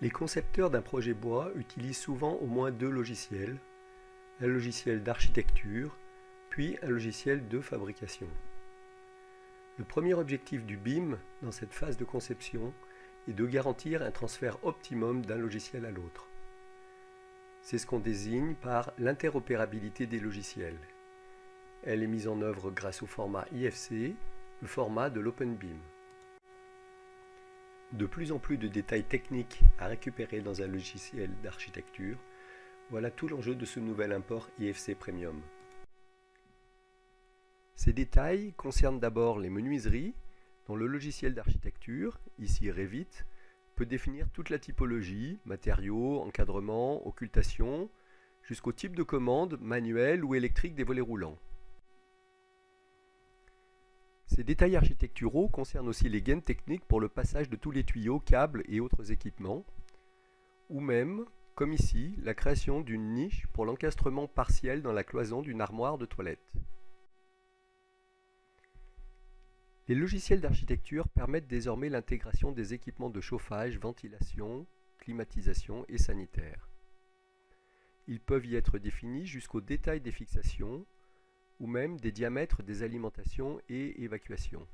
Les concepteurs d'un projet bois utilisent souvent au moins deux logiciels, un logiciel d'architecture, puis un logiciel de fabrication. Le premier objectif du BIM dans cette phase de conception est de garantir un transfert optimum d'un logiciel à l'autre. C'est ce qu'on désigne par l'interopérabilité des logiciels. Elle est mise en œuvre grâce au format IFC, le format de l'OpenBIM. De plus en plus de détails techniques à récupérer dans un logiciel d'architecture, voilà tout l'enjeu de ce nouvel import IFC Premium. Ces détails concernent d'abord les menuiseries, dont le logiciel d'architecture, ici Revit, peut définir toute la typologie, matériaux, encadrement, occultation, jusqu'au type de commande manuelle ou électrique des volets roulants. Ces détails architecturaux concernent aussi les gaines techniques pour le passage de tous les tuyaux, câbles et autres équipements, ou même, comme ici, la création d'une niche pour l'encastrement partiel dans la cloison d'une armoire de toilette. Les logiciels d'architecture permettent désormais l'intégration des équipements de chauffage, ventilation, climatisation et sanitaire. Ils peuvent y être définis jusqu'au détail des fixations ou même des diamètres des alimentations et évacuations.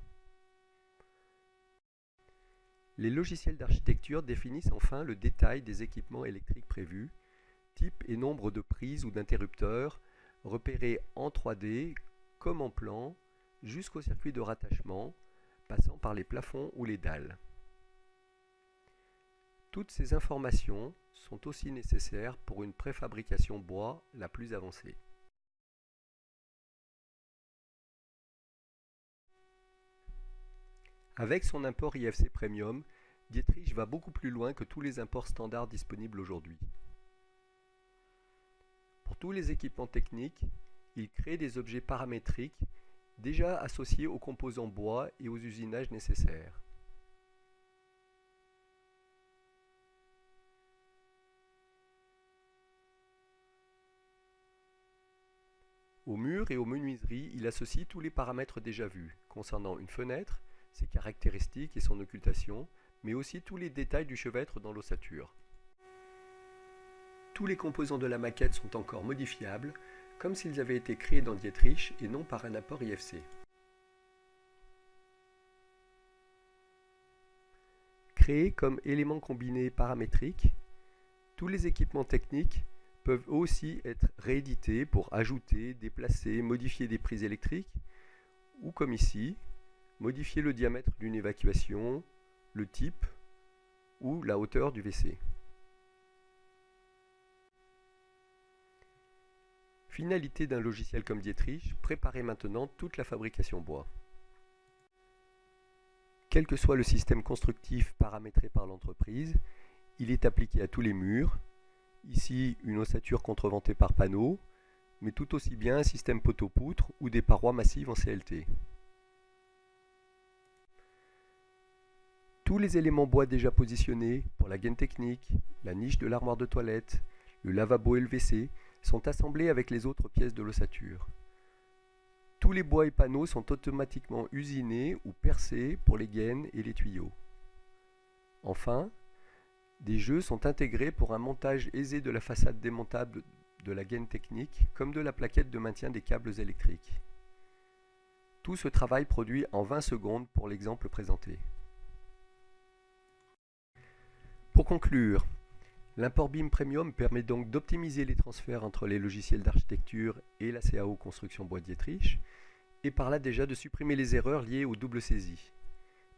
Les logiciels d'architecture définissent enfin le détail des équipements électriques prévus, type et nombre de prises ou d'interrupteurs, repérés en 3D comme en plan, jusqu'au circuit de rattachement, passant par les plafonds ou les dalles. Toutes ces informations sont aussi nécessaires pour une préfabrication bois la plus avancée. Avec son import IFC Premium, Dietrich va beaucoup plus loin que tous les imports standards disponibles aujourd'hui. Pour tous les équipements techniques, il crée des objets paramétriques déjà associés aux composants bois et aux usinages nécessaires. Aux murs et aux menuiseries, il associe tous les paramètres déjà vus, concernant une fenêtre, ses caractéristiques et son occultation, mais aussi tous les détails du chevêtre dans l'ossature. Tous les composants de la maquette sont encore modifiables, comme s'ils avaient été créés dans Dietrich et non par un apport IFC. Créés comme éléments combinés paramétriques, tous les équipements techniques peuvent aussi être réédités pour ajouter, déplacer, modifier des prises électriques, ou comme ici, modifier le diamètre d'une évacuation, le type ou la hauteur du WC. Finalité d'un logiciel comme Dietrich, préparer maintenant toute la fabrication bois. Quel que soit le système constructif paramétré par l'entreprise, il est appliqué à tous les murs, ici une ossature contreventée par panneau, mais tout aussi bien un système poteau-poutre ou des parois massives en CLT. Tous les éléments bois déjà positionnés pour la gaine technique, la niche de l'armoire de toilette, le lavabo et le WC sont assemblés avec les autres pièces de l'ossature. Tous les bois et panneaux sont automatiquement usinés ou percés pour les gaines et les tuyaux. Enfin, des jeux sont intégrés pour un montage aisé de la façade démontable de la gaine technique comme de la plaquette de maintien des câbles électriques. Tout ce travail produit en 20 secondes pour l'exemple présenté. Pour conclure, l'import BIM Premium permet donc d'optimiser les transferts entre les logiciels d'architecture et la CAO Construction Bois Dietrich, et par là déjà de supprimer les erreurs liées aux doubles saisies.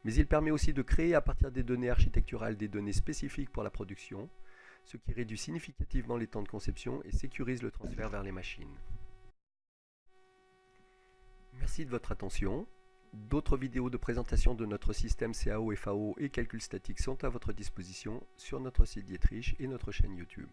Mais il permet aussi de créer à partir des données architecturales des données spécifiques pour la production, ce qui réduit significativement les temps de conception et sécurise le transfert vers les machines. Merci de votre attention. D'autres vidéos de présentation de notre système CAO, FAO et calcul statique sont à votre disposition sur notre site Dietrich et notre chaîne YouTube.